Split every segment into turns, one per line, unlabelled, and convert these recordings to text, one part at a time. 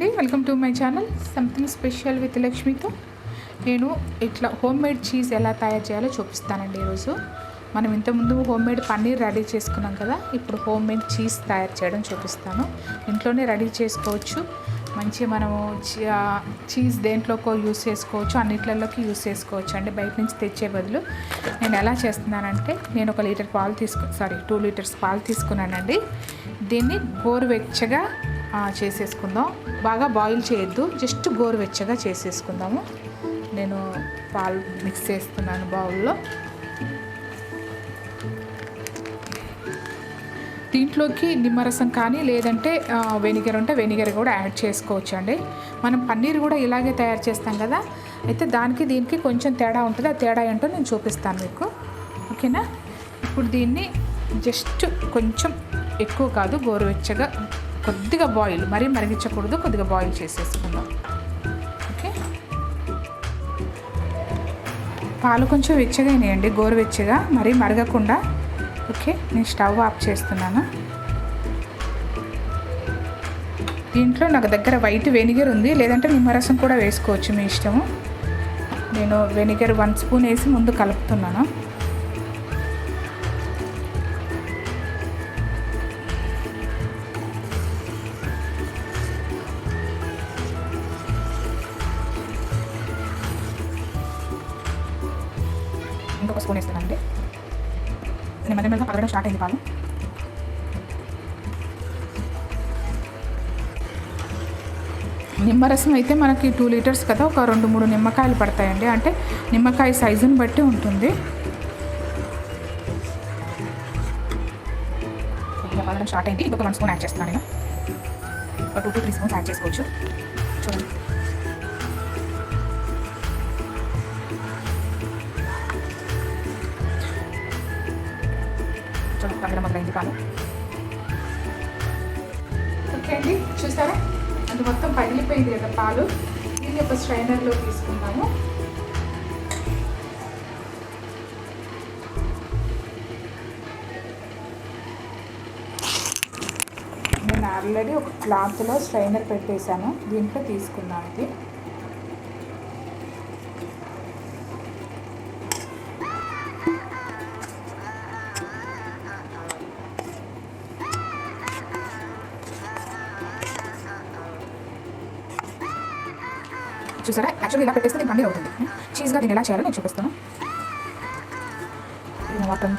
Welcome to my channel something special with లక్ష్మితో. నేను ఇట్లా హోమ్ మేడ్ చీజ్ ఎలా తయారు చేయాలో చూపిస్తానండి. ఈరోజు మనం ఇంతకుముందు హోమ్ మేడ్ పన్నీర్ రెడీ చేసుకున్నాం కదా, ఇప్పుడు హోమ్ మేడ్ చీజ్ తయారు చేయడం చూపిస్తాను. ఇంట్లోనే రెడీ చేసుకోవచ్చు. మంచిగా మనము చీజ్ దేంట్లోకో యూస్ చేసుకోవచ్చు, అన్నిట్లలోకి యూస్ చేసుకోవచ్చు అండి, బయట నుంచి తెచ్చే బదులు. నేను ఎలా చేస్తున్నానంటే, నేను 1 లీటర్ పాలు 2 లీటర్స్ పాలు తీసుకున్నానండి. దీన్ని గోరువెచ్చగా చేసేసుకుందాం. బాగా బాయిల్ చేయొద్దు, జస్ట్ గోరువెచ్చగా చేసేసుకుందాము. నేను పాలు మిక్స్ చేస్తున్నాను బౌల్లో. దీంట్లోకి నిమ్మరసం కానీ లేదంటే వెనిగర్ ఉంటే వెనిగర్ కూడా యాడ్ చేసుకోవచ్చు అండి. మనం పన్నీర్ కూడా ఇలాగే తయారు చేస్తాం కదా, అయితే దానికి దీనికి కొంచెం తేడా ఉంటుంది. ఆ తేడా ఏంటో నేను చూపిస్తాను మీకు, ఓకేనా? ఇప్పుడు దీన్ని జస్ట్ కొంచెం ఎక్కువ కాదు, గోరువెచ్చగా కొద్దిగా బాయిల్, మరీ మరిగించకూడదు, కొద్దిగా బాయిల్ చేసేసుకుందాం. ఓకే, పాలు కొంచెం వెచ్చగా అయినాయండి, గోరువెచ్చగా, మరీ మరగకుండా. ఓకే, నేను స్టవ్ ఆఫ్ చేస్తున్నాను. దీంట్లో నాకు దగ్గర వైట్ వెనిగర్ ఉంది, లేదంటే నిమ్మరసం కూడా వేసుకోవచ్చు, మీ ఇష్టము. నేను వెనిగర్ 1 స్పూన్ వేసి ముందు కలుపుతున్నాను. ఇంకొక స్పూన్ వేస్తానండి. నెమ్మదిగా పగలడం స్టార్ట్ అయింది పాలు. నిమ్మరసం అయితే మనకి 2 లీటర్స్ కదా, ఒక 2-3 నిమ్మకాయలు పడతాయండి. అంటే నిమ్మకాయ సైజుని బట్టి ఉంటుంది. పగలడం స్టార్ట్ అయింది. ఇంకొక 1 స్పూన్ యాడ్ చేస్తున్నాను. నేను ఒక 2 to 3 స్పూన్స్ యాడ్ చేసుకోవచ్చు. చూడండి, పగలడం మొదలైంది పాలు. ఓకే అండి, చూసారా, అది మొత్తం పగిలిపోయింది కదా పాలు. దీన్ని ఒక స్ట్రైనర్లో తీసుకుంటాము. నేను ఆల్రెడీ ఒక క్లాత్లో స్ట్రైనర్ పెట్టేశాను, దీంట్లో తీసుకున్నాను. ఇది చూసారా, యాక్చువల్లీ ఇలా పెట్టేస్తే దీనికి పన్నీర్ అవుతుంది. చీజ్గా దీన్ని ఎలా చేయాలో నేను చూపిస్తాను. వాటర్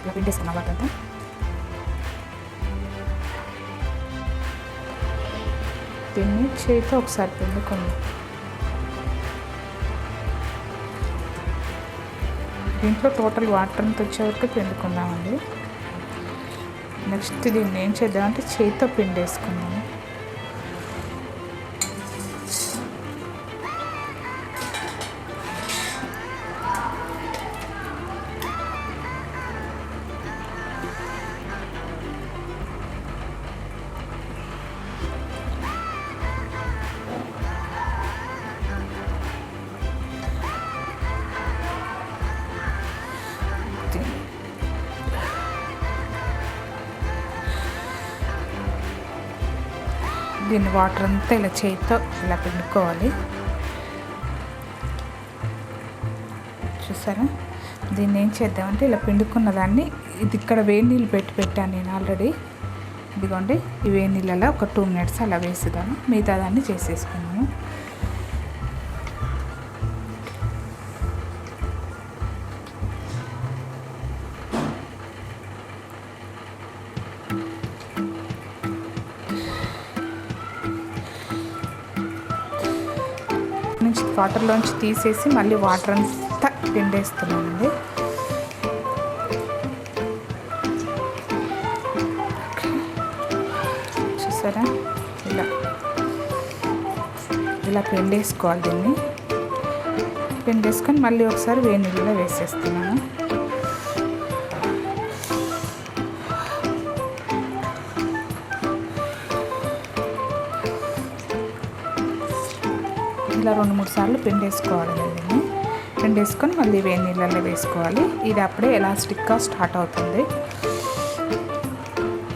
ఇలా పిండేసుకున్నా వాటంతా. దీన్ని చేతితో ఒకసారి పిండుకొని దీంట్లో టోటల్ వాటర్ అంతా వచ్చే వరకు పిండుకుందామండి. నెక్స్ట్ దీన్ని ఏం చేద్దామంటే చేతితో పిండేసుకుందాము. దీన్ని వాటర్ అంతా ఇలా చేతితో ఇలా పిండుకోవాలి. చూసారా, దీన్ని ఏం చేద్దామంటే ఇలా పిండుకున్న దాన్ని, ఇది ఇక్కడ వేడి నీళ్ళు పెట్టాను నేను ఆల్రెడీ. ఇదిగోండి, ఈ వేడి నీళ్ళలో ఒక 2 minutes అలా వేసేదాను. మిగతా దాన్ని చేసేసుకున్నాము. వాటర్లోంచి తీసేసి మళ్ళీ వాటర్ అంతా పిండేస్తున్నానండి. చూసారా, ఇలా పిండేసుకోవాలి. దీన్ని పిండేసుకొని మళ్ళీ ఒకసారి వేడి నీళ్ళలో వేసేస్తున్నాను. ఇలా 2-3 సార్లు పిండేసుకోవాలి. దీన్ని పిండేసుకొని మళ్ళీ వేడి నీళ్ళల్లో వేసుకోవాలి. ఇది అప్పుడే ఎలాస్టిక్గా స్టార్ట్ అవుతుంది.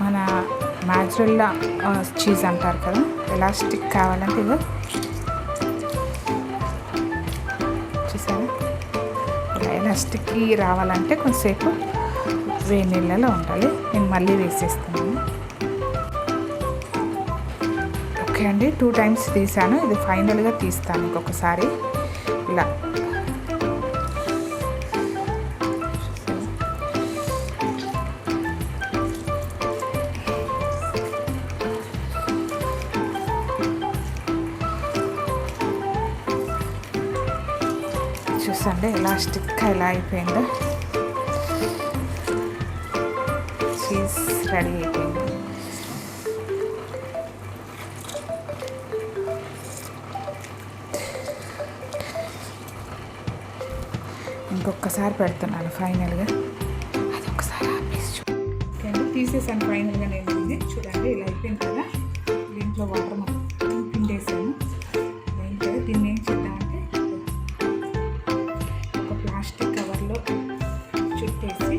మన న్యాచురల్గా చీజ్ అంటారు కదా, ఎలాస్టిక్ కావాలంటే ఇదో చూసారా, ఇలా ఎలాస్టిక్కి రావాలంటే కొంతసేపు వేడి నీళ్ళలో ఉండాలి. నేను మళ్ళీ వేసేస్తున్నాను. ఓకే అండి, 2 times తీసాను. ఇది ఫైనల్గా తీస్తాను ఇంకొకసారి. ఇలా చూసండి ఎలాస్టిక్గా ఎలా అయిపోయిందో. చీజ్ రెడీ అయిపోయింది. ఇంకొకసారి పెడుతున్నాను ఫైనల్గా. అదొకసారి ఆపేసి తీసేసాను ఫైనల్గా. నేను ఇది చూడండి ఇలా అయిపోయింది కదా. దీంట్లో వాటర్ మొత్తం పిండేసాను. ఏంటంటే దీన్ని ఏం చేద్దామంటే ఒక ప్లాస్టిక్ కవర్లో చుట్టేసి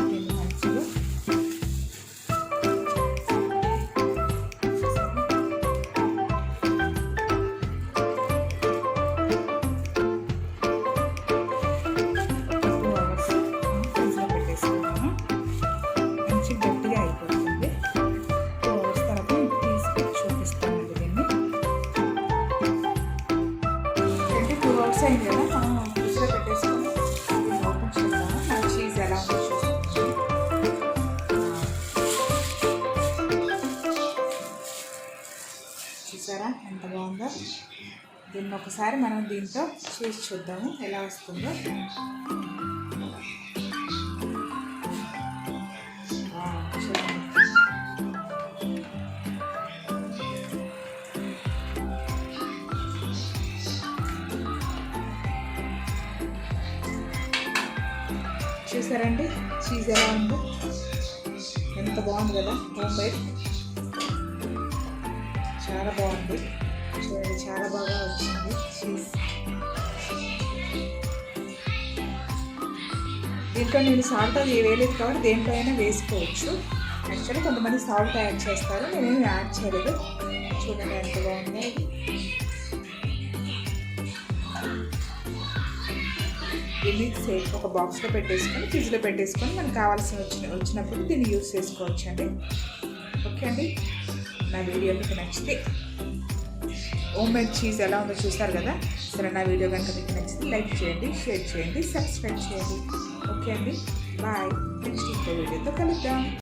దీన్ని మంచిగా గట్టిగా అయిపోతుంది. 2 hours తర్వాత తీసి చూపిస్తానండి దీన్ని. 2 hours అయింది కదా, మనం ఫ్రిడ్జ్లో పెట్టేసుకొని దీన్ని ఓపెన్ చేద్దాము. నా చీజ్ ఎలా ఉందో చూస్తాను. చూసారా ఎంత బాగుందో. దీన్ని ఒకసారి మనం దీంతో చేసి చూద్దాము ఎలా వస్తుందో. చూసారండి చీజ్ ఎలా ఉందో, ఎంత బాగుంది కదా. హోమ్ మేడ్ చాలా బాగుంది. చూడండి చాలా బాగా వచ్చింది చీజ్. దీంట్లో నేను సాల్ట్ అది వేయలేదు కాబట్టి దేంట్లో అయినా వేసుకోవచ్చు. యాక్చువల్లీ కొంతమంది సాల్ట్ యాడ్ చేస్తారు, నేనేమి యాడ్ చేయలేదు. చూడండి ఎంత బాగుందో. దీన్ని సేఫ్ ఒక బాక్స్లో పెట్టేసుకొని ఫ్రిడ్జ్లో పెట్టేసుకొని మనకు కావాల్సిన వచ్చినప్పుడు దీన్ని యూస్ చేసుకోవచ్చు అండి. ఓకే అండి, నా వీడియో మీకు నచ్చితే హోమ్ మేడ్ చీజ్ ఎలా ఉందో చూస్తారు కదా. సరే, నా వీడియో కనుక మీకు నచ్చితే లైక్ చేయండి, షేర్ చేయండి, సబ్స్క్రైబ్ చేయండి. ఓకే అండి, బాయ్. నెక్స్ట్ ఇంకో వీడియోతో కలుద్దాం.